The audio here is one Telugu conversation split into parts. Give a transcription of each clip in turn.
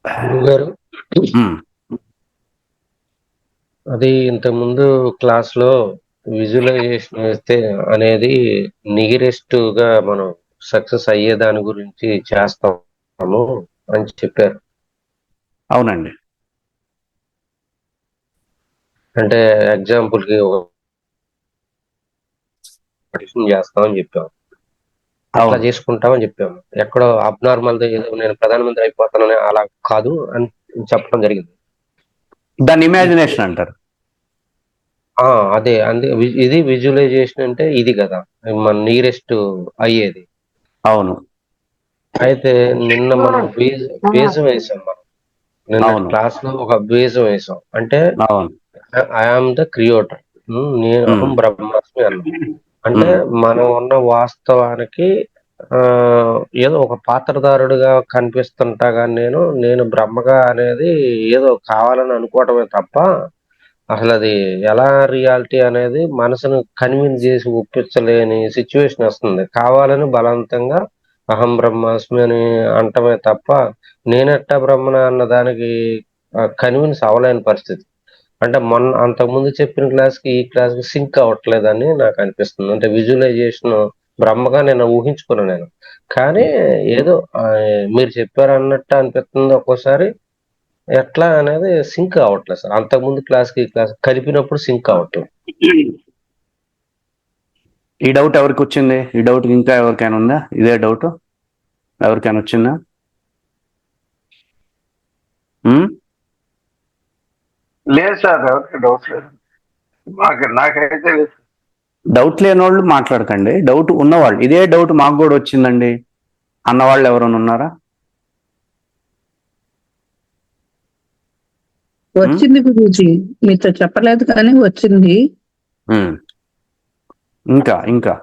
గురుగారు, ఉమ్, అది ఇంతకుముందు క్లాస్ లో విజువలైజేషన్ వేస్తే అనేది నియరెస్ట్ గా మనం సక్సెస్ అయ్యే దాని గురించి చేస్తాము అని చెప్పారు. అవునండి. అంటే ఎగ్జాంపుల్ కి ఒక partition చేస్తామని చెప్పాము, అట్లా అవును, చేసుకుంటామని చెప్పాము. ఎక్కడో అబ్నార్మల్ ఏదో నేను ప్రధానమంత్రి అయిపోతానని అలా కాదు అని చెప్పడం జరిగింది. దాన్ని ఇప్పుడు ఇమాజినేషన్ అంటారు. అదే అందే ఇది విజువలైజేషన్ అంటే ఇది కదా మన నియరెస్ట్ అయ్యేది. అవును, అయితే నిన్న మనం బీజం వేసాం. మనం నిన్నటి అవును, క్లాస్ లో ఒక బీజం వేసాం. అంటే అవును. ఐఆమ్ ద క్రియేటర్, నేను ఉమ్, అహం బ్రహ్మాస్మి అన్నాం. అంటే ఉమ్, మనం ఉన్న వాస్తవానికి ఆ ఏదో ఒక పాత్రధారుడిగా కనిపిస్తుంటా కానీ నేను బ్రహ్మగా అనేది ఏదో కావాలని అనుకోవటమే తప్ప అసలు అది ఎలా రియాలిటీ అనేది మనసును కన్విన్స్ చేసి ఒప్పించలేని సిచ్యువేషన్ వస్తుంది. కావాలని బలవంతంగా అహం బ్రహ్మాస్మి అని అంటమే తప్ప నేనెట్టా బ్రహ్మణ అన్న దానికి కన్విన్స్ అవ్వలేని పరిస్థితి. అంటే మొన్న అంతకుముందు చెప్పిన క్లాస్కి ఈ క్లాస్కి సింక్ అవ్వట్లేదని నాకు అనిపిస్తుంది. అంటే విజువలైజేషన్ బ్రహ్మగా నేను ఊహించుకున్నాను నేను, కానీ ఏదో మీరు చెప్పారు అన్నట్టు అనిపిస్తుంది ఒక్కోసారి. ఎట్లా అనేది సింక్ అవ్వట్లేదు సార్. అంతకుముందు క్లాస్కి ఈ క్లాస్ కలిపినప్పుడు సింక్ అవ్వట్లేదు. ఈ డౌట్ ఎవరికి వచ్చింది? ఈ డౌట్ ఇంకా ఎవరికైనా ఉందా? ఇదే డౌట్ ఎవరికైనా వచ్చిందా? ఉమ్, లేదు సార్, ఎవరికి డౌట్ లేదు. నాకైతే లేదు. డౌట్ లేని వాళ్ళు మాట్లాడకండి. డౌట్ ఉన్నవాళ్ళు, ఇదే డౌట్ మాకు కూడా వచ్చిందండి అన్నవాళ్ళు ఎవరైనా ఉన్నారా? వచ్చింది గురూజీ, మీతో చెప్పలేదు కానీ వచ్చింది. ఉమ్, ఇంకా ఇంకా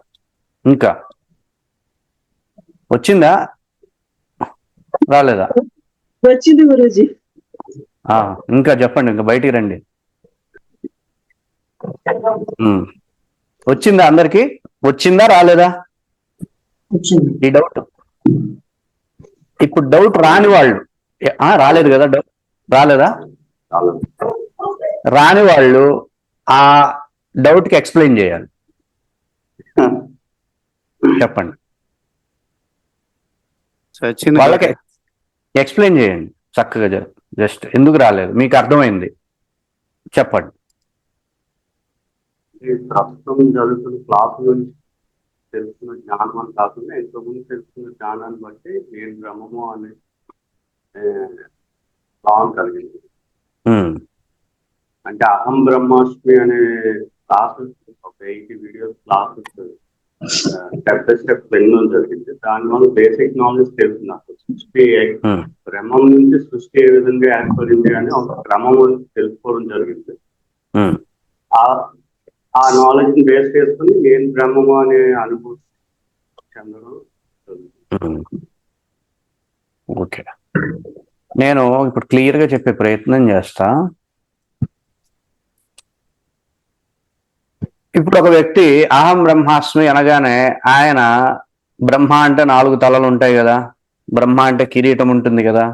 ఇంకా వచ్చిందా? రాలేదా? వచ్చింది గురూజీ. ఇంకా చెప్పండి, ఇంకా బయటికి రండి. వచ్చిందా అందరికి? వచ్చిందా రాలేదా ఈ డౌట్? ఇప్పుడు డౌట్ రాని వాళ్ళు రాలేదు కదా? డౌట్ రాలేదా? రాని వాళ్ళు ఆ డౌట్కి ఎక్స్ప్లెయిన్ చేయాలి. చెప్పండి, వాళ్ళకి ఎక్స్ప్లెయిన్ చేయండి చక్కగా. జస్ట్ ఎందుకు రాలేదు మీకు అర్థమైంది, చెప్పండి. ప్రస్తుతం జరుగుతున్న క్లాసు గురించి తెలుసుకున్న జ్ఞానం అని కాకుండా ఇంతకుముందు తెలుసుకున్న జ్ఞానాన్ని బట్టి నేను బ్రహ్మము అనే భావం కలిగింది. అంటే అహం బ్రహ్మాస్మి అనే క్లాసెస్, ఒక 80 videos classes step by step వినడం జరిగింది. దానివల్ల బేసిక్ నాలెడ్జ్ తెలుసు నాకు. సృష్టి బ్రహ్మం నుంచి సృష్టి ఏ విధంగా ఏర్పడింది అని ఒక క్రమం తెలుసుకోవడం జరిగింది. ఆ నాలెడ్జ్ ని బేస్ చేసుకుని నేను బ్రహ్మము అనే అనుభూతి చెందడం. ఓకే, నేను ఇప్పుడు క్లియర్గా చెప్పే ప్రయత్నం చేస్తా. ఇప్పుడు ఒక వ్యక్తి అహం బ్రహ్మాస్మి అనగానే ఆయన బ్రహ్మ అంటే 4 తలలు ఉంటాయి కదా, బ్రహ్మ అంటే కిరీటం ఉంటుంది కదా,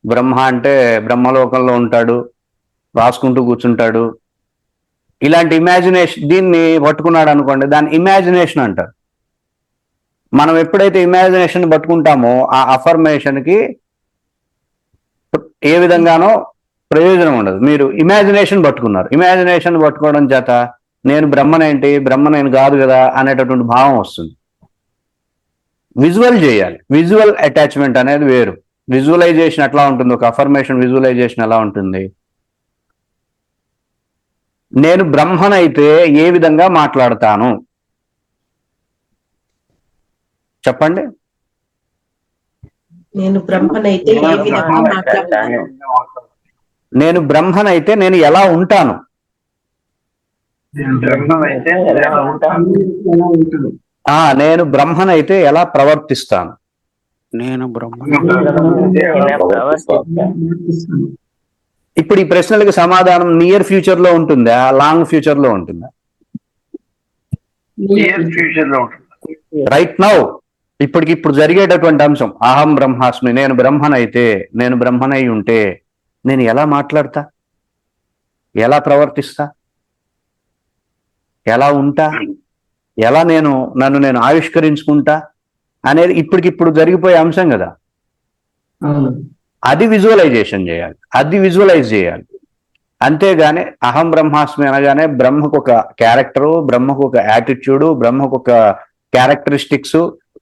బ్రహ్మ అంటే బ్రహ్మలోకంలో ఉంటాడు, రాసుకుంటూ కూర్చుంటాడు, ఇలాంటి ఇమాజినేషన్ దీన్ని పట్టుకున్నాడు అనుకోండి, దాన్ని ఇమాజినేషన్ అంటారు. మనం ఎప్పుడైతే ఇమాజినేషన్ పట్టుకుంటామో ఆ అఫర్మేషన్కి ఏ విధంగానో ప్రయోజనం ఉండదు. మీరు ఇమాజినేషన్ పట్టుకున్నారు, ఇమాజినేషన్ పట్టుకోవడం చేత నేను బ్రహ్మనేంటి, బ్రహ్మ నేను కాదు కదా అనేటటువంటి భావం వస్తుంది. విజువల్ చేయాలి. విజువల్ అటాచ్మెంట్ అనేది వేరు. విజువలైజేషన్ ఎట్లా ఉంటుంది, ఒక అఫర్మేషన్ విజువలైజేషన్ ఎలా ఉంటుంది? నేను బ్రహ్మనైతే ఏ విధంగా మాట్లాడతాను చెప్పండి. నేను బ్రహ్మనైతే ఏ విధంగా మాట్లాడతాను? నేను బ్రహ్మనైతే నేను ఎలా ఉంటాను? నేను బ్రహ్మనైతే ఎలా ప్రవర్తిస్తాను? ఇప్పుడు ఈ ప్రశ్నలకు సమాధానం నియర్ ఫ్యూచర్ లో ఉంటుందా, లాంగ్ ఫ్యూచర్ లో ఉంటుందా? నియర్ ఫ్యూచర్ లో ఉంటుంది. రైట్ నౌ ఇప్పటికిప్పుడు జరిగేటటువంటి అంశం అహం బ్రహ్మాస్మి, నేను బ్రహ్మనైతే, నేను బ్రహ్మనై ఉంటే నేను ఎలా మాట్లాడతా, ఎలా ప్రవర్తిస్తా, ఎలా ఉంటా, ఎలా నన్ను నేను ఆవిష్కరించుకుంటా అనేది ఇప్పటికిప్పుడు జరిగిపోయే అంశం కదా. అది విజువలైజేషన్ చేయాలి, అది విజువలైజ్ చేయాలి. అంతేగాని అహం బ్రహ్మాస్మి అనగానే బ్రహ్మకు ఒక క్యారెక్టరు, బ్రహ్మకు ఒక యాటిట్యూడు, బ్రహ్మకు ఒక క్యారెక్టరిస్టిక్స్,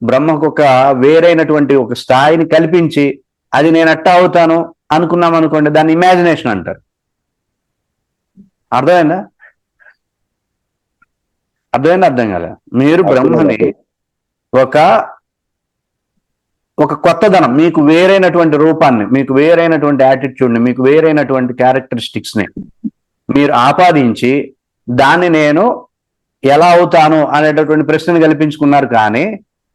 బ్రహ్మకు ఒక వేరైనటువంటి ఒక స్థాయిని కల్పించి అది నేను అట్టా అవుతాను అనుకున్నాం అనుకోండి, దాన్ని ఇమాజినేషన్ అంటారు. అర్థమైందా? అర్థం కాలే? మీరు బ్రహ్మని ఒక కొత్తదనం, మీకు వేరైనటువంటి రూపాన్ని, మీకు వేరైనటువంటి యాటిట్యూడ్ని, మీకు వేరైనటువంటి క్యారెక్టరిస్టిక్స్ని మీరు ఆపాదించి దాన్ని నేను ఎలా అవుతాను అనేటటువంటి ప్రశ్నను కల్పించుకున్నారు. కానీ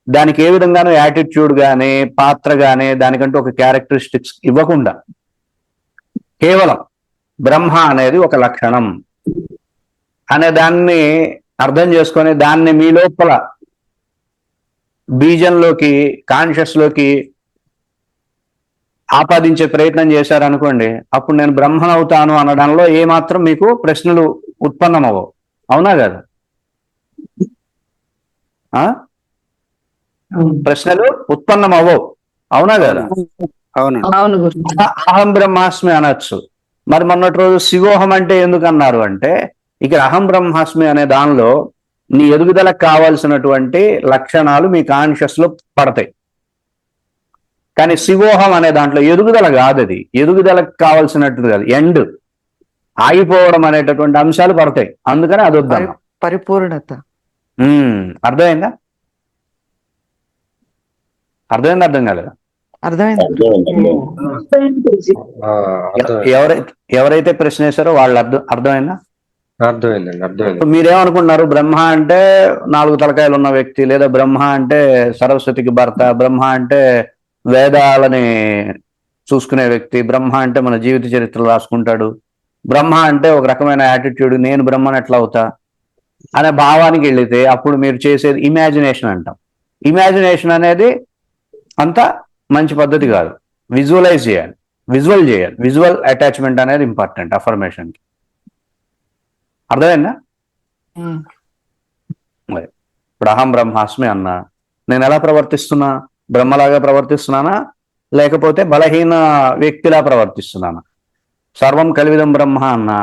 దానికి ఏ విధంగానూ యాటిట్యూడ్ కానీ పాత్ర కానీ దానికంటూ ఒక క్యారెక్టరిస్టిక్స్ ఇవ్వకుండా కేవలం బ్రహ్మ అనేది ఒక లక్షణం అనే దాన్ని అర్థం చేసుకొని దాన్ని మీ లోపల బీజంలోకి, కాన్షియస్ లోకి ఆపాదించే ప్రయత్నం చేశారనుకోండి, అప్పుడు నేను బ్రహ్మనవుతాను అనడంలో ఏమాత్రం మీకు ప్రశ్నలు ఉత్పన్నమవు. అవునా కదా? ప్రశ్నలు ఉత్పన్నమవ్వవు. అవునా కదా? అవును గురు. అహం బ్రహ్మాస్మి అనొచ్చు. మరి మొన్నటి రోజు శివోహం అంటే ఎందుకు అన్నారు అంటే, ఇక్కడ అహం బ్రహ్మాస్మి అనే దానిలో నీ ఎదుగుదలకు కావాల్సినటువంటి లక్షణాలు మీ కాన్షియస్ లో పడతాయి. కానీ శివోహం అనే దాంట్లో ఎదుగుదల కాదు, అది ఎదుగుదలకు కావాల్సినట్టు కాదు, ఎండ్ ఆగిపోవడం అనేటటువంటి అంశాలు పడతాయి. అందుకని అది వద్దన్న పరిపూర్ణత. అర్థమైందా? అర్థం కాలేదా? అర్థమైంది. ఎవరైతే ప్రశ్న వేశారో వాళ్ళు అర్థమైందా? అర్థమైంది. మీరేమనుకుంటున్నారు? బ్రహ్మ అంటే 4 తలకాయలు ఉన్న వ్యక్తి, లేదా బ్రహ్మ అంటే సరస్వతికి భర్త, బ్రహ్మ అంటే వేదాలని చూసుకునే వ్యక్తి, బ్రహ్మ అంటే మన జీవిత చరిత్రలు రాసుకుంటాడు, బ్రహ్మ అంటే ఒక రకమైన యాటిట్యూడ్, నేను బ్రహ్మని ఎట్లా అవుతా అనే భావానికి వెళితే అప్పుడు మీరు చేసేది ఇమాజినేషన్ అంటాం. ఇమాజినేషన్ అనేది అంత మంచి పద్ధతి కాదు. విజువలైజ్ చేయాలి, విజువల్ అటాచ్మెంట్ అనేది ఇంపార్టెంట్ అఫర్మేషన్ కి. అర్థమైందా? ఇప్పుడు అహం బ్రహ్మాస్మి అన్నా, నేను ఎలా ప్రవర్తిస్తున్నా? బ్రహ్మలాగా ప్రవర్తిస్తున్నానా, లేకపోతే బలహీన వ్యక్తిలా ప్రవర్తిస్తున్నానా? సర్వం కలివిదం బ్రహ్మ అన్నా,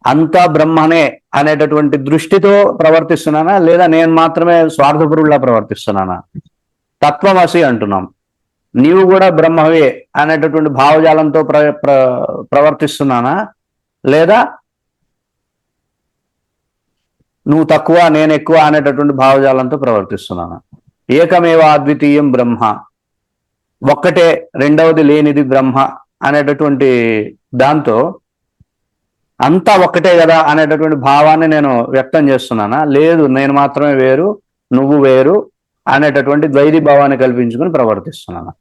అంతా బ్రహ్మనే అనేటటువంటి దృష్టితో ప్రవర్తిస్తున్నానా, లేదా నేను మాత్రమే స్వార్థపురుల్లా ప్రవర్తిస్తున్నానా? తత్వమసి అంటున్నాం, నీవు కూడా బ్రహ్మవే అనేటటువంటి భావజాలంతో ప్రవర్తిస్తున్నానా, లేదా నువ్వు తక్కువ నేను ఎక్కువ అనేటటువంటి భావజాలంతో ప్రవర్తిస్తున్నానా? ఏకమేవ అద్వితీయం బ్రహ్మ, ఒక్కటే రెండవది లేనిది బ్రహ్మ అనేటటువంటి దాంతో అంతా ఒక్కటే కదా అనేటటువంటి భావాన్ని నేను వ్యక్తం చేస్తున్నానా, లేదు నేను మాత్రమే వేరు నువ్వు వేరు అనేటటువంటి ద్వైధీ భావాన్ని కల్పించుకుని ప్రవర్తిస్తున్నానా?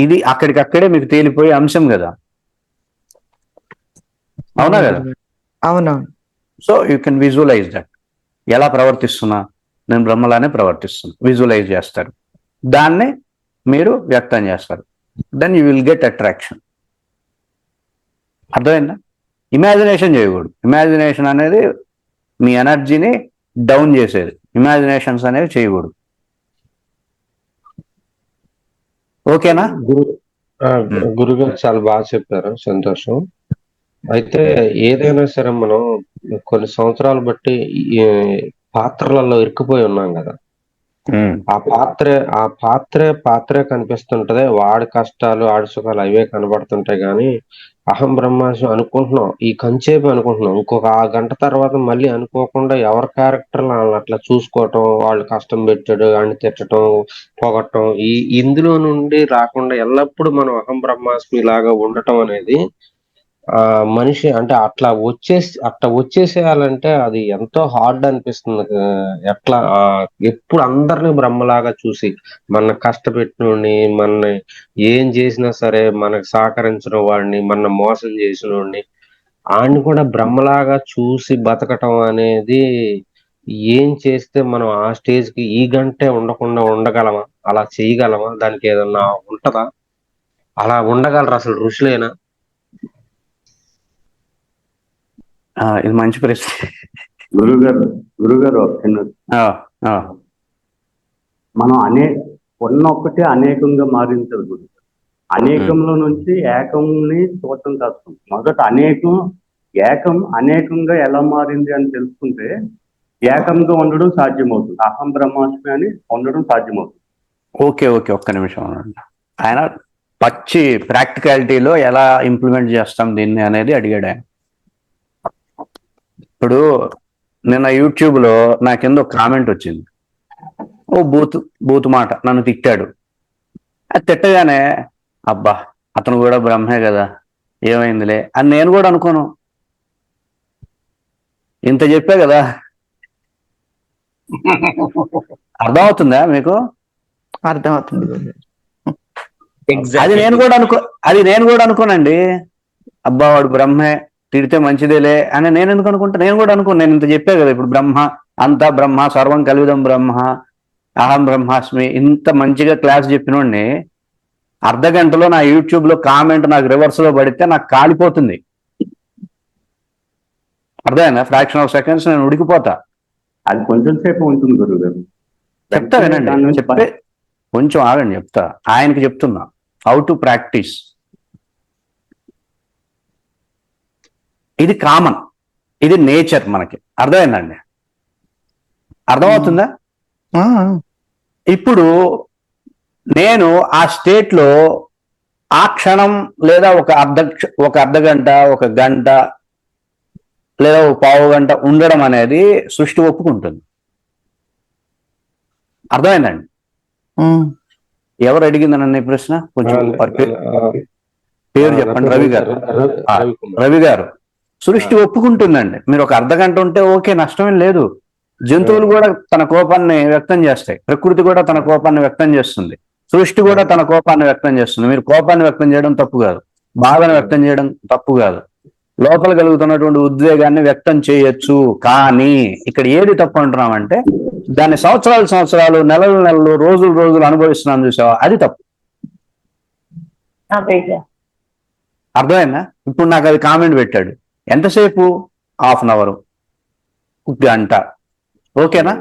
ఇది అక్కడికక్కడే మీకు తేలిపోయే అంశం కదా. అవునా కదా? అవునవును. So you can visualize that. ఎలా ప్రవర్తిస్తున్నా? నేను బ్రహ్మలానే ప్రవర్తిస్తున్నా. విజువలైజ్ చేస్తారు, దాన్ని మీరు వ్యక్తం చేస్తారు. Then you will get attraction. అర్థమైందా? ఇమాజినేషన్ చేయకూడదు. ఇమాజినేషన్ అనేది మీ ఎనర్జీని డౌన్ చేసేది. ఇమాజినేషన్స్ అనేవి చేయకూడదు. ఓకేనా? గురుగారు చాలా బాగా చెప్పారు, సంతోషం. అయితే ఏదైనా సరే మనం కొన్ని సంవత్సరాలు బట్టి ఈ పాత్రలలో ఇరుక్కుపోయి ఉన్నాం కదా. ఆ పాత్రే కనిపిస్తుంటది. వాడి కష్టాలు ఆడి సుఖాలు అవే కనబడుతుంటాయి. కానీ అహం బ్రహ్మాస్మి అనుకుంటున్నాం, ఈ కంచేపు అనుకుంటున్నాం, ఇంకొక ఆ గంట తర్వాత మళ్ళీ అనుకోకుండా ఎవరి క్యారెక్టర్ అట్లా చూసుకోవటం, వాళ్ళు కష్టం పెట్టాడు అని తిట్టడం, పొగట్టం, ఇందులో నుండి రాకుండా ఎల్లప్పుడూ మనం అహం బ్రహ్మాస్మి లాగా ఉండటం అనేది మనిషి అంటే అట్లా వచ్చేసేయాలంటే అది ఎంతో హార్డ్ అనిపిస్తుంది. ఎట్లా ఎప్పుడు అందరినీ బ్రహ్మలాగా చూసి మన కష్టపెట్టినోడిని, మన ఏం చేసినా సరే మనకు సహకరించిన వాడిని, మన మోసం చేసిన వాడిని, ఆడిని కూడా బ్రహ్మలాగా చూసి బతకటం అనేది ఏం చేస్తే మనం ఆ స్టేజ్ కి ఈ గంటే ఉండకుండా ఉండగలమా, అలా చేయగలమా, దానికి ఏదన్నా ఉంటదా, అలా ఉండగలరు అసలు ఋషులేనా? ఇది మంచి ప్రశ్న. గురుగారు ఒక చిన్న ఆ, ఆ, మనం ఒక్కటే అనేకంగా మారించాలి గురుగారు. అనేకంలో నుంచి ఏకంని చూడటం కష్టం. మొదట ఏకం అనేకంగా ఎలా మారింది అని తెలుసుకుంటే ఏకంగా ఉండడం సాధ్యమవుతుంది. అహం బ్రహ్మాస్మి అని ఉండడం సాధ్యమవుతుంది. ఓకే ఓకే, ఒక్క నిమిషం ఉండండి. ఆయన పచ్చి ప్రాక్టికాలిటీలో ఎలా ఇంప్లిమెంట్ చేస్తాం దీన్ని అనేది అడిగాడు ఆయన. ఇప్పుడు నిన్న యూట్యూబ్లో నా కింద ఒక కామెంట్ వచ్చింది. ఓ బూతు మాట నన్ను తిట్టాడు. అది తిట్టగానే అబ్బా అతను కూడా బ్రహ్మే కదా, ఏమైందిలే అని నేను కూడా అనుకోను. ఇంత చెప్పా కదా, అర్థమవుతుందా మీకు? అర్థమవుతుంది. అది నేను కూడా అనుకోనండి. అబ్బా వాడు బ్రహ్మే, తిడితే మంచిదేలే అని నేను ఎందుకు అనుకుంటా? నేను కూడా అనుకోను. నేను ఇంత చెప్పా కదా, ఇప్పుడు బ్రహ్మ అంతా బ్రహ్మ, సర్వం కలివిదం బ్రహ్మ, అహం బ్రహ్మాస్మి, ఇంత మంచిగా క్లాస్ చెప్పినోడిని అర్ధ గంటలో నా యూట్యూబ్ లో కామెంట్ నాకు రివర్స్ లో పడితే నాకు కాలిపోతుంది. అర్థమైనా? ఫ్రాక్షన్ ఆఫ్ సెకండ్స్ నేను ఉడికిపోతా. అది కొంచెం సేపు ఉంటుంది గురుగారు. చెప్తా వినండి, కొంచెం ఆగండి చెప్తా. ఆయనకి చెప్తున్నా హౌ టు ప్రాక్టీస్. ఇది కామన్, ఇది నేచర్ మనకి. అర్థమైందండి? అర్థమవుతుందా? ఇప్పుడు నేను ఆ స్టేట్ లో ఆ క్షణం లేదా ఒక అర్ధ గంట, ఒక గంట లేదా ఒక పావు గంట ఉండడం అనేది సృష్టి ఒప్పుకుంటుంది. అర్థమైందండి? ఎవరు అడిగింది నన్ను ఈ ప్రశ్న? కొంచెం పేరు చెప్పండి. రవి గారు. సృష్టి ఒప్పుకుంటుందండి. మీరు ఒక అర్ధ గంట ఉంటే ఓకే, నష్టమేం లేదు. జంతువులు కూడా తన కోపాన్ని వ్యక్తం చేస్తాయి, ప్రకృతి కూడా తన కోపాన్ని వ్యక్తం చేస్తుంది, సృష్టి కూడా తన కోపాన్ని వ్యక్తం చేస్తుంది. మీరు కోపాన్ని వ్యక్తం చేయడం తప్పు కాదు, బాధను వ్యక్తం చేయడం తప్పు కాదు, లోపల కలుగుతున్నటువంటి ఉద్వేగాన్ని వ్యక్తం చేయొచ్చు. కానీ ఇక్కడ ఏది తప్పు అంటున్నామంటే దాన్ని సంవత్సరాలు, నెలలు, రోజులు అనుభవిస్తున్నాం చూసావా, అది తప్పు. అర్థమైందా? ఇప్పుడు నాకు అది కామెంట్ పెట్టాడు. ఎంతసేపు? హాఫ్ అన్ అవర్, గంట, ఓకేనా?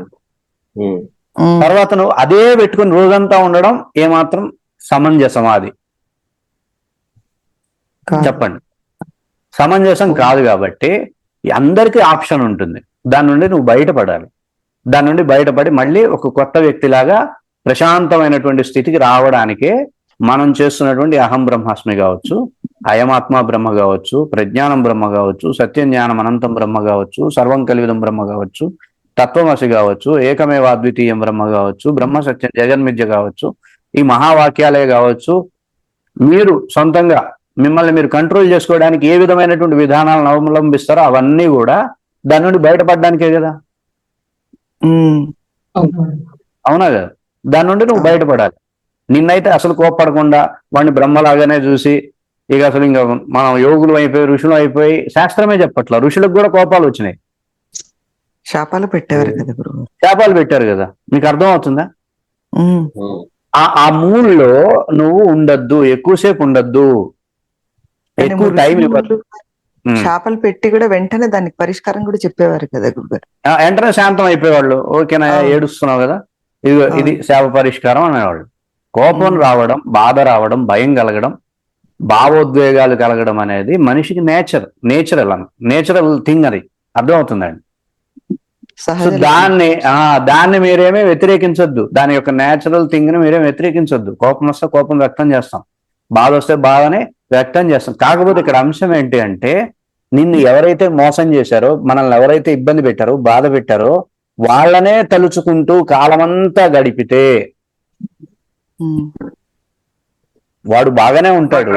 తర్వాత నువ్వు అదే పెట్టుకుని రోజంతా ఉండడం ఏమాత్రం సమంజసమా? అది చెప్పండి. సమంజసం కాదు. కాబట్టి అందరికీ ఆప్షన్ ఉంటుంది. దాని నుండి నువ్వు బయటపడాలి. దాని నుండి బయటపడి మళ్ళీ ఒక కొత్త వ్యక్తిలాగా ప్రశాంతమైనటువంటి స్థితికి రావడానికే మనం చేస్తున్నటువంటి అహం బ్రహ్మాస్మి కావచ్చు, అయమాత్మ బ్రహ్మ కావచ్చు, ప్రజ్ఞానం బ్రహ్మ కావచ్చు, సత్యం జ్ఞానం అనంతం బ్రహ్మ కావచ్చు, సర్వం కలివిదం బ్రహ్మ కావచ్చు, తత్వమసి కావచ్చు, ఏకమేవ అద్వితీయం బ్రహ్మ కావచ్చు, బ్రహ్మ సత్యం జగన్మిథ్య కావచ్చు, ఈ మహావాక్యాలే కావచ్చు. మీరు సొంతంగా మిమ్మల్ని మీరు కంట్రోల్ చేసుకోవడానికి ఏ విధమైనటువంటి విధానాలను అవలంబిస్తారో అవన్నీ కూడా దాని నుండి బయటపడడానికే కదా. అవునా కదా? దాని నుండి నువ్వు బయటపడాలి. నిన్నైతే అసలు కోప్పడకుండా వాడిని బ్రహ్మలాగానే చూసి ఇక అసలు ఇంకా మనం యోగులు అయిపోయి, ఋషులు అయిపోయి, శాస్త్రమే చెప్పట్లా, ఋషులకు కూడా కోపాలు వచ్చినాయి, శాపాలు పెట్టేవారు కదా గురువు. శాపాలు పెట్టారు కదా. మీకు అర్థం అవుతుందా? ఆ మూడ్లో నువ్వు ఉండద్దు, ఎక్కువసేపు ఉండద్దు, ఎక్కువ టైం ఇవ్వద్దు. శాపాలు పెట్టి కూడా వెంటనే దానికి పరిష్కారం కూడా చెప్పేవారు కదా గురుగారు. వెంటనే శాంతం అయిపోయేవాళ్ళు. ఓకేనా, ఏడుస్తున్నావు కదా, ఇది శాప పరిష్కారం అనేవాళ్ళు. కోపం రావడం, బాధ రావడం, భయం కలగడం, భావోద్వేగాలు కలగడం అనేది మనిషికి నేచురల్ థింగ్. అది అర్థమవుతుందండి? సో దాన్ని మీరేమీ వ్యతిరేకించొద్దు. దాని యొక్క నేచురల్ థింగ్ ని మీరేం వ్యతిరేకించొద్దు. కోపం వస్తే కోపం వ్యక్తం చేస్తాం, బాధ వస్తే బాధనే వ్యక్తం చేస్తాం. కాకపోతే ఇక్కడ అంశం ఏంటి అంటే, నిన్ను ఎవరైతే మోసం చేశారో, మనల్ని ఎవరైతే ఇబ్బంది పెట్టారో, బాధ పెట్టారో, వాళ్ళనే తలుచుకుంటూ కాలమంతా గడిపితే వాడు బాగానే ఉంటాడు.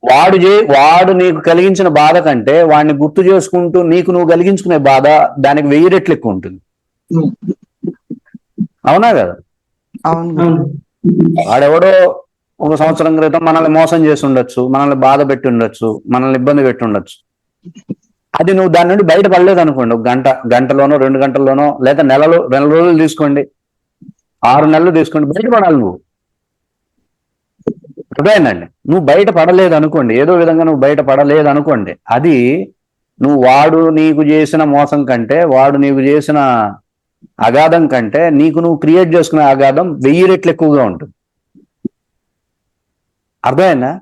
వాడు నీకు కలిగించిన బాధ కంటే వాడిని గుర్తు చేసుకుంటూ నీకు నువ్వు కలిగించుకునే బాధ దానికి 1000 రెట్లు ఎక్కువ ఉంటుంది. అవునా కదా? వాడెవడో 1 సంవత్సరం క్రితం మనల్ని మోసం చేసి ఉండొచ్చు, మనల్ని బాధ పెట్టి ఉండొచ్చు, మనల్ని ఇబ్బంది పెట్టి ఉండొచ్చు. అది నువ్వు దాని నుండి బయటపడలేదు అనుకోండి, ఒక గంటలోనో 2 గంటల్లోనో, లేదా నెల రోజులు తీసుకోండి, 6 నెలలు తీసుకోండి, బయటపడాలి నువ్వు. అర్థమైందండి? నువ్వు బయటపడలేదు అనుకోండి, ఏదో విధంగా నువ్వు బయటపడలేదు అనుకోండి, అది వాడు నీకు చేసిన మోసం కంటే, వాడు నీకు చేసిన అగాధం కంటే, నువ్వు క్రియేట్ చేసుకునే అగాధం 1000 రెట్లు ఎక్కువగా ఉంటుంది. అర్థమైందా?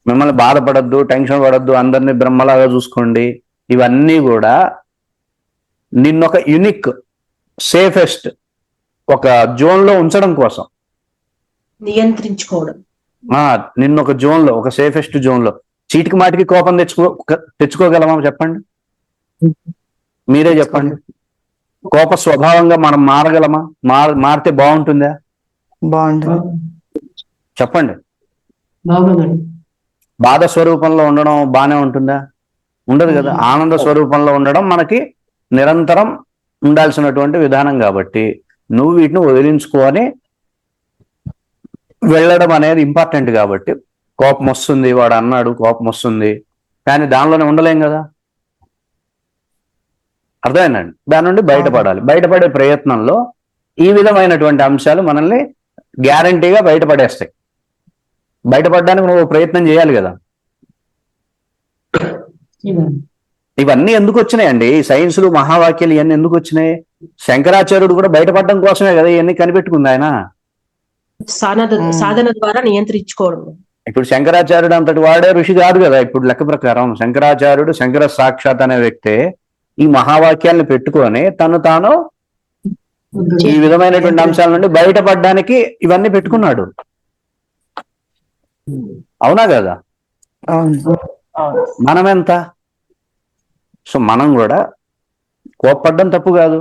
మిమ్మల్ని బాధపడద్దు, టెన్షన్ పడద్దు, అందరినీ బ్రహ్మలాగా చూసుకోండి, ఇవన్నీ కూడా నిన్నొక యునిక్ సేఫెస్ట్ ఒక జోన్ లో ఉంచడం కోసం, నియంత్రించుకోవడం. నిన్నొక జోన్ లో, ఒక సేఫెస్ట్ జోన్ లో. చీటికి మాటికి కోపం తెచ్చుకోగలమా చెప్పండి? మీరే చెప్పండి. కోప స్వభావంగా మనం మారగలమా? మారితే బాగుంటుందా? బాగుంటుంది. చెప్పండి. బాగుందండి. బాధ స్వరూపంలో ఉండడం బానే ఉంటుందా? ఉండదు కదా. ఆనంద స్వరూపంలో ఉండడం మనకి నిరంతరం ఉండాల్సినటువంటి విధానం. కాబట్టి నువ్వు వీటిని వదిలించుకొని వెళ్ళడం అనేది ఇంపార్టెంట్. కాబట్టి కోపం వస్తుంది, వాడు అన్నాడు కోపం వస్తుంది, కానీ దానిలోనే ఉండలేం కదా. అర్థమైందండి? దాని నుండి బయటపడాలి. బయటపడే ప్రయత్నంలో ఈ విధమైనటువంటి అంశాలు మనల్ని గ్యారంటీగా బయటపడేస్తాయి. బయటపడడానికి నువ్వు ప్రయత్నం చేయాలి కదా. ఇవన్నీ ఎందుకు వచ్చినాయండి? సైన్సులు, మహావాక్యాలు ఇవన్నీ ఎందుకు వచ్చినాయి? శంకరాచార్యుడు కూడా బయటపడడం కోసమే కదా ఇవన్నీ కనిపెట్టుకుంది ఆయన. సాధన ద్వారా నియంత్రించుకోవడం. ఇప్పుడు శంకరాచార్యుడు అంతటి వాడే ఋషి కాదు కదా. ఇప్పుడు లెక్క ప్రకారం శంకరాచార్యుడు, శంకర సాక్షాత్ అనే వ్యక్తే ఈ మహావాక్యాలను పెట్టుకొని తాను ఈ విధమైనటువంటి అంశాల నుండి బయటపడడానికి ఇవన్నీ పెట్టుకున్నాడు. అవునా కదా? మనమెంత? సో మనం కూడా కోప్పడ్డం తప్పు కాదు,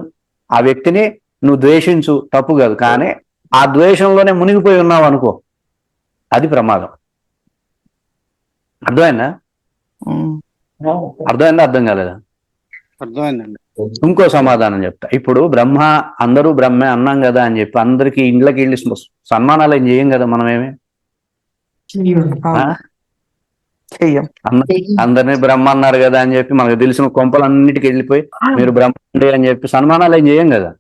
ఆ వ్యక్తిని నువ్వు ద్వేషించు తప్పు కాదు, కానీ ఆ ద్వేషంలోనే మునిగిపోయి ఉన్నావు అనుకో, అది ప్రమాదం. అర్థమైందా? అర్థం కాలేదా? అర్థమైందండి. ఇంకో సమాధానం చెప్తా. ఇప్పుడు అందరూ బ్రహ్మే అన్నాం కదా అని చెప్పి అందరికి ఇండ్లకి వెళ్ళి సన్మానాలు ఏం చేయం కదా మనమేమి. అందరినీ బ్రహ్మ అన్నారు కదా అని చెప్పి మనకు తెలిసిన కొంపలన్నిటికి వెళ్ళిపోయి మీరు బ్రహ్మ అని చెప్పి సన్మానాలు ఏం చేయం కదా.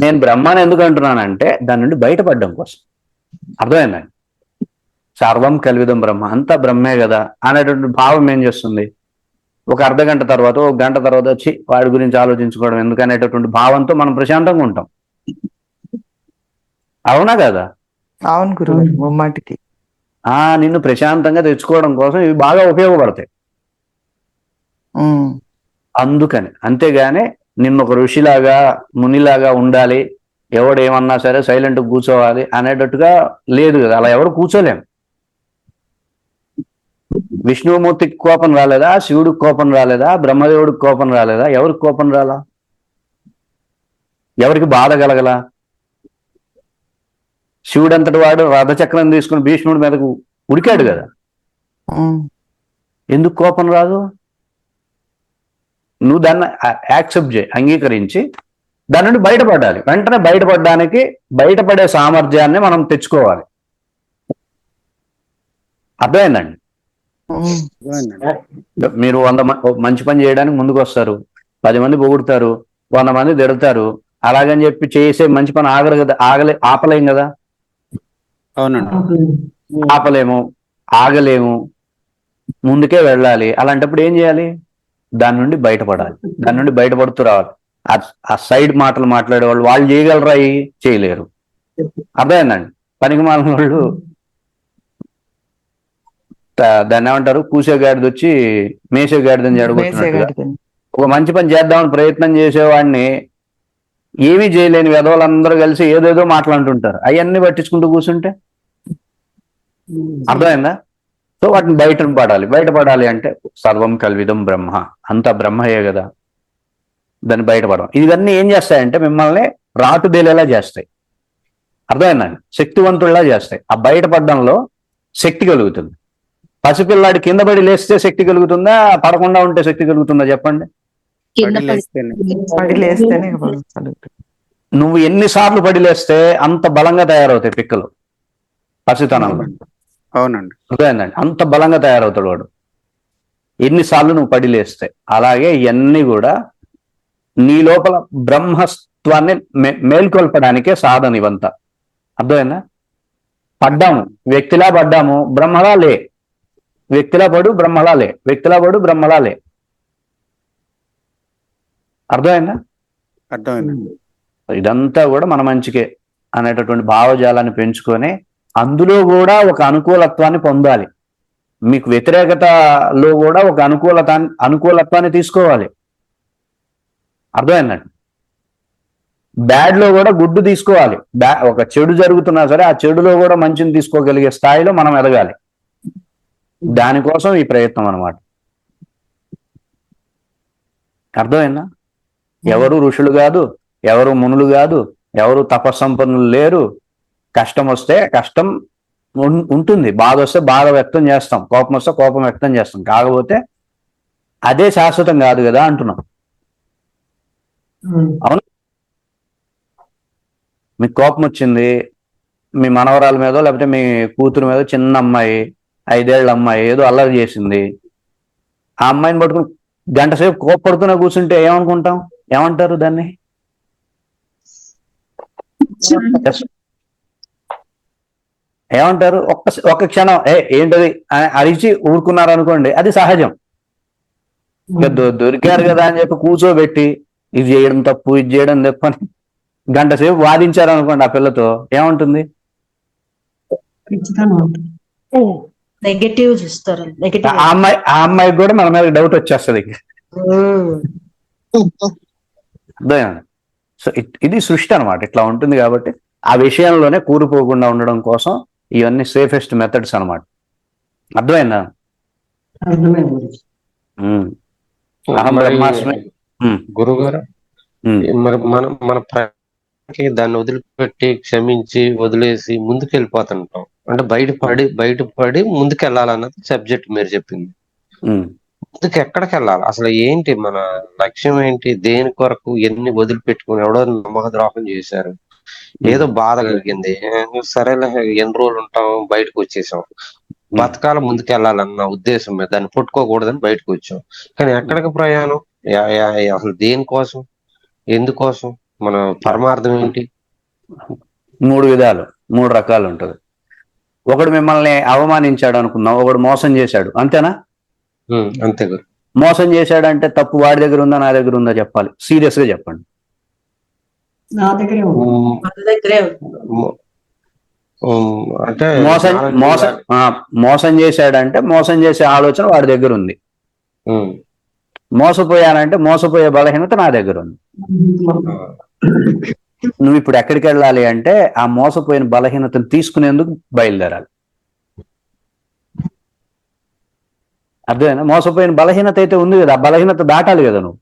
నేను బ్రహ్మాన్ని ఎందుకు అంటున్నానంటే దాని నుండి బయటపడడం కోసం. అర్థమైందండి? సర్వం కల్విదం బ్రహ్మ, అంతా బ్రహ్మే కదా అనేటువంటి భావం ఏం చేస్తుంది, ఒక అర్ధగంట తర్వాత, ఒక గంట తర్వాత వచ్చి వాడి గురించి ఆలోచించుకోవడం ఎందుకనేటటువంటి భావంతో మనం ప్రశాంతంగా ఉంటాం. అవునా కదా? అవును గురువు, ముమ్మాటికి. నిన్ను ప్రశాంతంగా తెచ్చుకోవడం కోసం ఇవి బాగా ఉపయోగపడతాయి. అందుకని, అంతేగాని నిన్ను ఒక ఋషిలాగా మునిలాగా ఉండాలి, ఎవడేమన్నా సరే సైలెంట్ కూర్చోవాలి అనేటట్టుగా లేదు కదా. అలా ఎవరు కూర్చోలేం. విష్ణుమూర్తికి కోపం రాలేదా? శివుడికి కోపం రాలేదా? బ్రహ్మదేవుడికి కోపం రాలేదా? ఎవరికి కోపం రాలా? ఎవరికి బాధ కలగలా? శివుడు అంతటి వాడు రథచక్రం తీసుకుని భీష్ముడి మీదకు ఉడికాడు కదా. ఎందుకు కోపం రాదు? నువ్వు దాన్ని యాక్సెప్ట్ చేయి, అంగీకరించి దాని నుండి బయటపడాలి. వెంటనే బయటపడే సామర్థ్యాన్ని మనం తెచ్చుకోవాలి. అర్థమైందండి? మీరు 100 మంచి పని చేయడానికి ముందుకు వస్తారు, 10 మంది పొగుడుతారు, 100 మంది తిడతారు. అలాగని చెప్పి చేసే మంచి పని ఆపలేం కదా. అవునండి. ఆపలేము, ఆగలేము, ముందుకే వెళ్ళాలి. అలాంటప్పుడు ఏం చేయాలి? దాని నుండి బయటపడాలి. దాని నుండి బయటపడుతూ రావాలి. ఆ సైడ్ మాటలు మాట్లాడే వాళ్ళు చేయగలరా? చేయలేరు. అర్థమైందండి? పనికి మాలిన వాళ్ళు దాన్ని ఏమంటారు, కూసే గాడిద వచ్చి మేసే గాడిదని జడగొట్టినట్టుగా ఒక మంచి పని చేద్దామని ప్రయత్నం చేసేవాడిని ఏమీ చేయలేని వెధవలందరూ కలిసి ఏదేదో మాట్లాడుతుంటారు. అవన్నీ పట్టించుకుంటూ కూర్చుంటే అర్థమైందా? సో వాటిని బయటపడాలి అంటే సర్వం కల్విదం బ్రహ్మ, అంతా బ్రహ్మయే కదా. దాన్ని బయటపడడం. ఇవన్నీ ఏం చేస్తాయంటే మిమ్మల్ని రాటుదేలేలా చేస్తాయి. అర్థమైందండి? శక్తివంతుల్లా చేస్తాయి. ఆ బయటపడడంలో శక్తి కలుగుతుంది. పసిపిల్లాడి కింద పడి లేస్తే శక్తి కలుగుతుందా, పడకుండా ఉంటే శక్తి కలుగుతుందా చెప్పండి? పడి లేస్తేనే నువ్వు ఎన్నిసార్లు పడి లేస్తే అంత బలంగా తయారవుతాయి పిక్కలు పసితనంలో. అవునండి. అర్థమైందండి? అంత బలంగా తయారవుతాడు వాడు. ఎన్నిసార్లు నువ్వు పడి లేస్తే. అలాగే ఇవన్నీ కూడా నీ లోపల బ్రహ్మత్వాన్ని మేల్కొల్పడానికే సాధన ఇవంతా. అర్థమైందా? పడ్డాము, వ్యక్తిలా పడ్డాము, బ్రహ్మలా లే. వ్యక్తిలా పడు, బ్రహ్మలా లే. వ్యక్తిలా పడు, బ్రహ్మలా లే. అర్థమైందా? అర్థమైందండి. ఇదంతా కూడా మన మంచికే అనేటటువంటి భావజాలాన్ని పెంచుకొని అందులో కూడా ఒక అనుకూలత్వాన్ని పొందాలి. మీకు వ్యతిరేకతలో కూడా ఒక అనుకూలత్వాన్ని తీసుకోవాలి. అర్థమైందండి? బ్యాడ్ లో కూడా గుడ్ తీసుకోవాలి. ఒక చెడు జరుగుతున్నా సరే ఆ చెడులో కూడా మంచిని తీసుకోగలిగే స్థాయిలో మనం ఎదగాలి. దానికోసం ఈ ప్రయత్నం అన్నమాట. అర్థమైందా? ఎవరు ఋషులు కాదు, ఎవరు మునులు కాదు, ఎవరు తపస్సంపన్నులు లేరు. కష్టం వస్తే కష్టం ఉంటుంది, బాధ వస్తే బాధ వ్యక్తం చేస్తాం, కోపం వస్తే కోపం వ్యక్తం చేస్తాం. కాకపోతే అదే శాశ్వతం కాదు కదా అంటున్నాం. అవును, మీకు కోపం వచ్చింది మీ మనవరాల మీదో లేకపోతే మీ కూతురు మీద, చిన్న అమ్మాయి 5 ఏళ్ల అమ్మాయి ఏదో అల్లరి చేసింది. ఆ అమ్మాయిని పట్టుకుని గంట సేపు కోపడుతూనే కూర్చుంటే ఏమనుకుంటాం? ఏమంటారు దాన్ని? ఏమంటారు? ఒక్క క్షణం ఏంటది అని అరిచి ఊరుకున్నారు అనుకోండి, అది సహజం. దొరికారు కదా అని చెప్పి కూర్చోబెట్టి ఇది చేయడం తప్పు, ఇది చేయడం తప్పు అని గంట సేపు వాదించారు అనుకోండి, ఆ పిల్లతో ఏముంటుంది? నెగటివ్ చూస్తారు. ఆ అమ్మాయికి కూడా మన మీద డౌట్ వచ్చేస్తుంది. సో ఇది సృష్టి అనమాట, ఇట్లా ఉంటుంది. కాబట్టి ఆ విషయంలోనే కూరుపోకుండా ఉండడం కోసం ఇవన్నీ సేఫెస్ట్ మెథడ్స్ అనమాట. అర్థమైందా? అహం బ్రహ్మాస్మి. గురుగారు, మరి మన దాన్ని వదిలిపెట్టి క్షమించి వదిలేసి ముందుకు వెళ్ళిపోతుంటాం. అంటే బయటపడి ముందుకు వెళ్ళాలన్నది సబ్జెక్ట్ మీరు చెప్పింది. ముందుకు ఎక్కడికి వెళ్ళాలి అసలు? ఏంటి మన లక్ష్యం? ఏంటి? దేని కొరకు? ఎన్ని వదిలిపెట్టుకుని ఎవడో నమ్మక ద్రోహం చేశారు, ఏదో బాధ కలిగింది, సరేలే ఎన్ని రోజులు ఉంటాం, బయటకు వచ్చేసాం. బతకాల ముందుకు వెళ్ళాలన్న ఉద్దేశం మీద దాన్ని పుట్టుకోకూడదని బయటకు వచ్చాం. కానీ ఎక్కడికి ప్రయాణం? అసలు దేనికోసం, ఎందుకోసం? మన పరమార్థం ఏంటి? 3 రకాలు ఉంటుంది. ఒకడు మిమ్మల్ని అవమానించాడు అనుకుందాం, ఒకడు మోసం చేశాడు, అంతేనా? అంతే గురు. మోసం చేశాడంటే తప్పు వాడి దగ్గర ఉందా నా దగ్గర ఉందా చెప్పాలి, సీరియస్ గా చెప్పండి. నా దగ్గరే అంటే మోసం చేశాడంటే మోసం చేసే ఆలోచన వాడి దగ్గర ఉంది. మోసపోయానంటే మోసపోయే బలహీనత నా దగ్గర ఉంది. నువ్వు ఇప్పుడు ఎక్కడికి వెళ్ళాలి అంటే ఆ మోసపోయిన బలహీనతను తీసుకునేందుకు బయలుదేరాలి. అర్థమైనా? మోసపోయిన బలహీనత అయితే ఉంది కదా, ఆ బలహీనత దాటాలి కదా నువ్వు.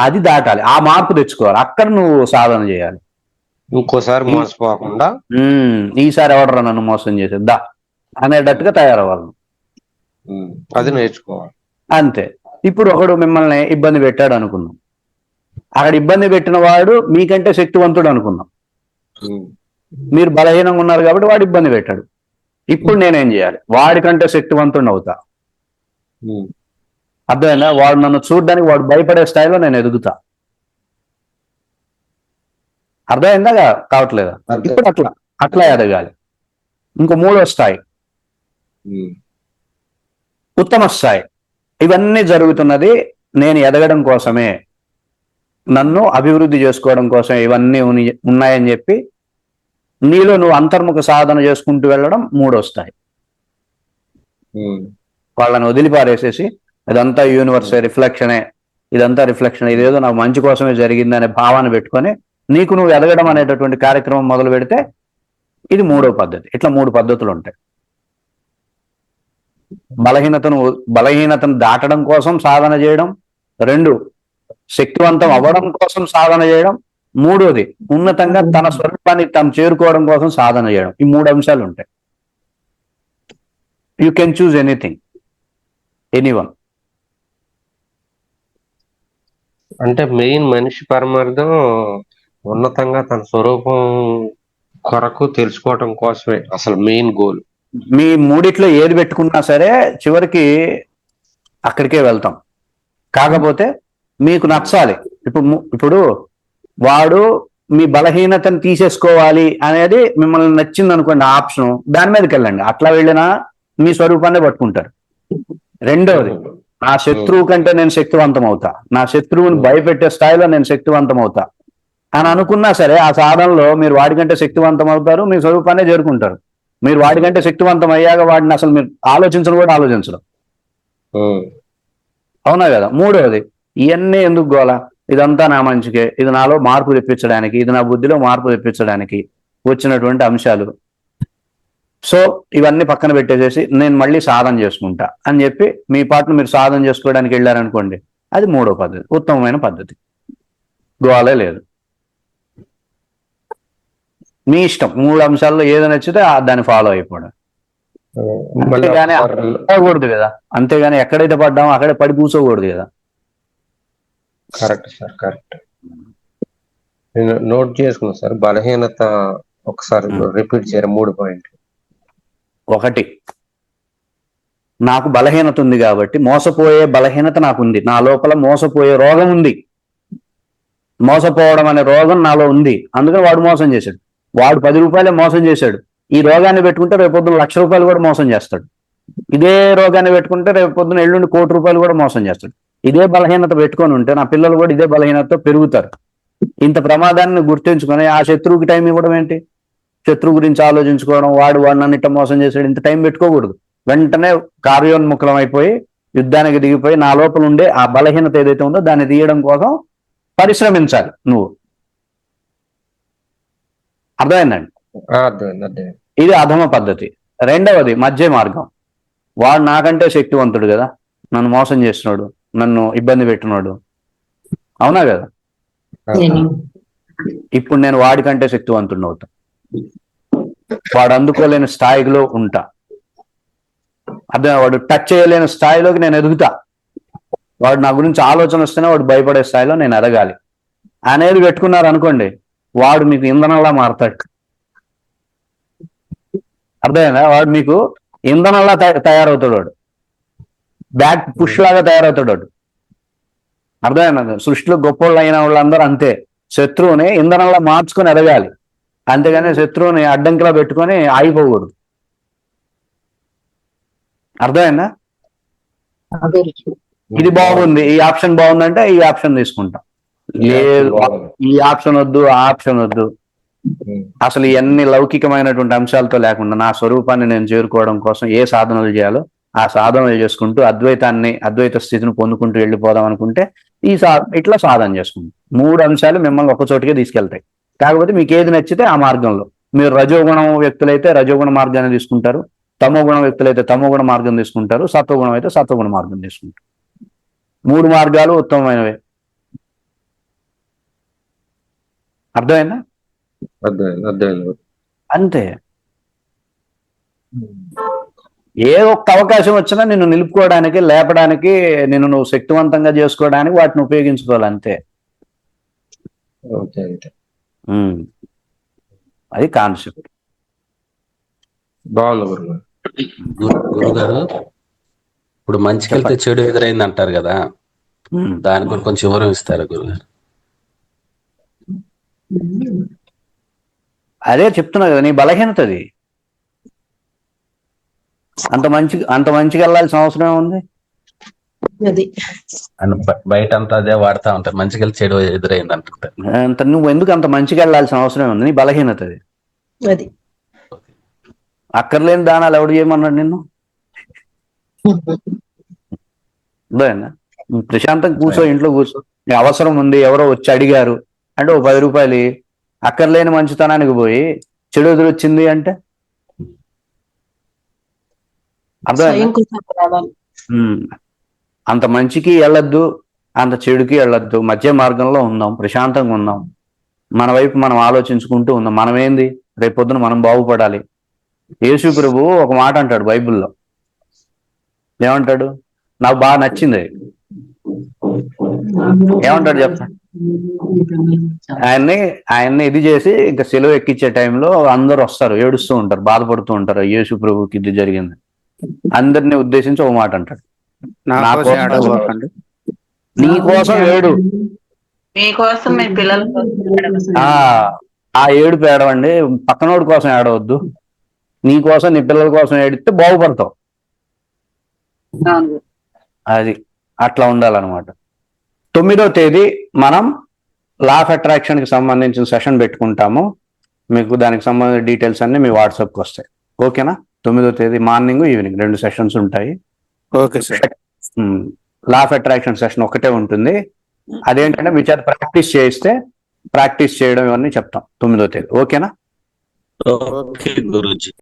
అది దాటాలి, ఆ మార్పు తెచ్చుకోవాలి. అక్కడ నువ్వు సాధన చేయాలి. ఇంకోసారి మోసపోకుండా ఈసారి ఎవడరా నన్ను మోసం చేసేద్దా అనేటట్టుగా తయారవ్వాలి. అది నేర్చుకోవాలి. అంతే. ఇప్పుడు ఒకడు మిమ్మల్ని ఇబ్బంది పెట్టాడు అనుకున్నాం, అక్కడ ఇబ్బంది పెట్టిన వాడు మీకంటే శక్తివంతుడు అనుకున్నాం. మీరు బలహీనంగా ఉన్నారు కాబట్టి వాడు ఇబ్బంది పెట్టాడు. ఇప్పుడు నేనేం చేయాలి? వాడికంటే శక్తివంతుడిని అవుతా. అర్థమైందా? వాడు నన్ను చూడడానికి వాడు భయపడే స్థాయిలో నేను ఎదుగుతా. అర్థమైందా? కావట్లేదా? ఇప్పుడు అట్లా ఎదగాలి. ఇంకో 3వ స్థాయి ఉత్తమ స్థాయి. ఇవన్నీ జరుగుతున్నది నేను ఎదగడం కోసమే, నన్ను అభివృద్ధి చేసుకోవడం కోసం ఇవన్నీ ఉన్నాయని చెప్పి నీలో నువ్వు అంతర్ముఖ సాధన చేసుకుంటూ వెళ్ళడం 3వ స్థాయి. వాళ్ళని వదిలిపారేసేసి ఇదంతా యూనివర్స్ రిఫ్లెక్షనే, ఇదంతా రిఫ్లెక్షన్, ఇదేదో నాకు మంచి కోసమే జరిగిందనే భావన పెట్టుకొని నీకు నువ్వు ఎదగడం అనేటటువంటి కార్యక్రమం మొదలు పెడితే ఇది 3వ పద్ధతి. ఇట్లా 3 పద్ధతులు ఉంటాయి. బలహీనతను దాటడం కోసం సాధన చేయడం, 2 శక్తివంతం అవ్వడం కోసం సాధన చేయడం, 3వది ఉన్నతంగా తన స్వరూపాన్ని తాను చేరుకోవడం కోసం సాధన చేయడం. ఈ 3 అంశాలు ఉంటాయి. You can choose anything, anyone. అంటే మెయిన్ మనిషి పరమార్థం ఉన్నతంగా తన స్వరూపం కొరకు తెలుసుకోవటం కోసమే అసలు మెయిన్ గోల్. మీ మూడిట్లో ఏది పెట్టుకున్నా సరే చివరికి అక్కడికే వెళ్తాం. కాకపోతే మీకు నచ్చాలి. ఇప్పుడు వాడు మీ బలహీనతను తీసేసుకోవాలి అనేది మిమ్మల్ని నచ్చింది అనుకోండి ఆప్షన్, దాని మీదకి వెళ్ళండి. అట్లా వెళ్ళినా మీ స్వరూపాన్ని పట్టుకుంటారు. రెండవది, నా శత్రువు కంటే నేను శక్తివంతం అవుతా, నా శత్రువుని భయపెట్టే స్థాయిలో నేను శక్తివంతం అవుతా అని అనుకున్నా సరే ఆ సాధనలో మీరు వాడికంటే శక్తివంతం అవుతారు, మీ స్వరూపాన్ని చేరుకుంటారు. మీరు వాడికంటే శక్తివంతం అయ్యాక వాడిని అసలు మీరు ఆలోచించడం కూడా ఆలోచించడం. అవునా కదా? మూడవది, ఇవన్నీ ఎందుకు గోల, ఇదంతా నా మంచికే, ఇది నాలో మార్పు తెప్పించడానికి, ఇది నా బుద్ధిలో మార్పు తెప్పించడానికి వచ్చినటువంటి అంశాలు. సో ఇవన్నీ పక్కన పెట్టేసేసి నేను మళ్ళీ సాధన చేసుకుంటా అని చెప్పి మీ పాటను మీరు సాధన చేసుకోవడానికి వెళ్ళారనుకోండి, అది మూడో పద్ధతి, ఉత్తమమైన పద్ధతి. గోలే లేదు, మీ ఇష్టం. మూడు అంశాల్లో ఏదో నచ్చితే దాన్ని ఫాలో అయిపోవడం. అంతేగాని పడకూడదు కదా, అంతేగాని ఎక్కడైతే పడ్డామో అక్కడే పడి కూర్చోకూడదు కదా. Correct sir, correct. నేను నోట్ చేసుకున్నాను సార్. బలహీనత ఒకసారి రిపీట్ చేయరు. 3 పాయింట్లు. 1, నాకు బలహీనత ఉంది కాబట్టి మోసపోయే బలహీనత నాకుంది, నా లోపల మోసపోయే రోగం ఉంది, మోసపోవడం అనే రోగం నాలో ఉంది. అందుకని వాడు మోసం చేశాడు. వాడు 10 రూపాయలే మోసం చేశాడు. ఈ రోగాన్ని పెట్టుకుంటే రేపు పొద్దున 1,00,000 రూపాయలు కూడా మోసం చేస్తాడు. ఇదే రోగాన్ని పెట్టుకుంటే రేపు పొద్దున ఎల్లుండి 1,00,00,000 రూపాయలు కూడా మోసం చేస్తాడు. ఇదే బలహీనత పెట్టుకొని ఉంటే నా పిల్లలు కూడా ఇదే బలహీనతతో పెరుగుతారు. ఇంత ప్రమాదాన్ని గుర్తించుకొని ఆ శత్రువుకి టైం ఇవ్వడం ఏంటి? శత్రువు గురించి ఆలోచించుకోవడం, వాడు నన్ను ఇట్ట మోసం చేశాడు, ఇంత టైం పెట్టుకోకూడదు. వెంటనే కార్యోన్ముఖం అయిపోయి యుద్ధానికి దిగిపోయి నా లోపల ఉండే ఆ బలహీనత ఏదైతే ఉందో దాన్ని తీయడం కోసం పరిశ్రమించాలి నువ్వు. అర్థమైందండి? ఇది అధమ పద్ధతి. రెండవది మధ్య మార్గం. వాడు నాకంటే శక్తివంతుడు కదా, నన్ను మోసం చేస్తున్నాడు, నన్ను ఇబ్బంది పెట్టినాడు, అవునా కదా? ఇప్పుడు నేను వాడికంటే శక్తివంతుడు అవుతా, వాడు అందుకోలేని స్థాయిలో ఉంటా. అదే వాడు టచ్ చేయలేని స్థాయిలోకి నేను ఎదుగుతా. వాడు నా గురించి ఆలోచన వస్తేనే వాడు భయపడే స్థాయిలో నేను ఎదగాలి అనేది పెట్టుకున్నారు అనుకోండి, వాడు మీకు ఇంధనంలా మారతాడు. అర్థమైందా? వాడు మీకు ఇంధనంలా తయారవుతాడు, వాడు బ్యాక్ పుష్ లాగా తయారవుతాడు వాడు. అర్థమైనా? సృష్టిలో గొప్పోళ్ళు అయిన వాళ్ళందరూ అంతే, శత్రువుని ఇంధనంలా మార్చుకొని ఎదగాలి, అంతేగాని శత్రువుని అడ్డంకిలా పెట్టుకొని ఆగిపోకూడదు. అర్థమైందా? ఇది బాగుంది, ఈ ఆప్షన్ బాగుందంటే ఈ ఆప్షన్ తీసుకుంటాం. లేదు ఈ ఆప్షన్ వద్దు, ఆ ఆప్షన్ వద్దు, అసలు ఇవన్నీ లౌకికమైనటువంటి అంశాలతో లేకుండా నా స్వరూపాన్ని నేను చేరుకోవడం కోసం ఏ సాధనలు చేయాలో ఆ సాధనలు చేసుకుంటూ అద్వైత స్థితిని పొందుకుంటూ వెళ్ళిపోదాం అనుకుంటే ఇట్లా సాధన చేసుకుంటాం. 3 అంశాలు మిమ్మల్ని ఒక చోటికే తీసుకెళ్తాయి. కాకపోతే మీకు ఏది నచ్చితే ఆ మార్గంలో. మీరు రజోగుణం వ్యక్తులైతే రజోగుణ మార్గాన్ని తీసుకుంటారు, తమో గుణ వ్యక్తులైతే తమో గుణ మార్గం తీసుకుంటారు, సత్వగుణం అయితే సత్వగుణ మార్గం తీసుకుంటారు. 3 మార్గాలు ఉత్తమమైనవే. అర్థమైందా? అంతే. ఏ ఒక్క అవకాశం వచ్చినా నిన్ను నిలుపుకోవడానికి, లేపడానికి, నిన్ను నువ్వు శక్తివంతంగా చేసుకోవడానికి వాటిని ఉపయోగించుకోవాలి, అంతే. అది కాన్సెప్ట్. బాగుంది గురుగారు. ఇప్పుడు మంచికెళ్తే చెడు ఎదురైంది అంటారు కదా, దాని గురించి కొంచెం వివరం ఇస్తారా గురుగారు? అదే చెప్తున్నా కదా, నీ బలహీనత అది. అంత మంచిగా వెళ్ళాల్సిన అవసరం ఉంది. బయట అంతా అదే వాడుతా ఉంటారు, మంచికెళ్ళి చెడు ఎదురైంది అంటుంటారు. నువ్వు ఎందుకు అంత మంచిగా వెళ్ళాల్సిన అవసరం ఉంది? నీ బలహీనత అది. అక్కర్లేని దానాలు ఎవడు చేయమన్నాడు నిన్ను? ప్రశాంతంగా కూర్చో, ఇంట్లో కూర్చో. నీ అవసరం ఉంది, ఎవరో వచ్చి అడిగారు అంటే ఓ 10 రూపాయలు అక్కర్లేని మంచితనానికి పోయి చెడు ఎదురొచ్చింది అంటే అర్థం. అంత మంచికి వెళ్ళొద్దు, అంత చెడుకి వెళ్ళొద్దు. మధ్య మార్గంలో ఉందాం, ప్రశాంతంగా ఉందాం, మన వైపు మనం ఆలోచించుకుంటూ ఉందాం. మనం ఏంది, రేపొద్దున మనం బాగుపడాలి. యేసు ప్రభువు ఒక మాట అంటాడు బైబిల్లో. ఏమంటాడు? నాకు బాగా నచ్చింది. ఏమంటాడు చెప్పండి? ఆయన్ని ఇది చేసి ఇంకా సెలవు ఎక్కించే టైంలో అందరూ వస్తారు, ఏడుస్తూ ఉంటారు, బాధపడుతూ ఉంటారు, యేసు ప్రభుకి ఇది జరిగింది. అందరిని ఉద్దేశించి ఒక మాట అంటాడు, నా నా కోసం కోసం ఏడవకండి. నీ కోసం ఏడు. మీకోసం మీ పిల్లల కోసం ఆ ఏడుపు ఏడవండి, పక్కనోడి కోసం ఏడవద్దు. నీ కోసం నీ పిల్లల కోసం ఏడిస్తే బాగుపడతావు. అది అట్లా ఉండాలన్నమాట. 9వ తేదీ మనం లా ఆఫ్ అట్రాక్షన్ కి సంబంధించిన సెషన్ పెట్టుకుంటాము. మీకు దానికి సంబంధించిన డీటెయిల్స్ అన్ని మీ వాట్సాప్కి వస్తాయి. ఓకేనా? 9వ తేదీ మార్నింగ్ ఈవినింగ్ 2 సెషన్స్ ఉంటాయి. Okay sir. Law of attraction session ఒకటే ఉంటుంది. అదేంటంటే మీ చేత ప్రాక్టీస్ చేయిస్తే ప్రాక్టీస్ చేయడం ఇవన్నీ చెప్తాం 9వ తేదీ. ఓకేనా? ఓకే గురూజీ.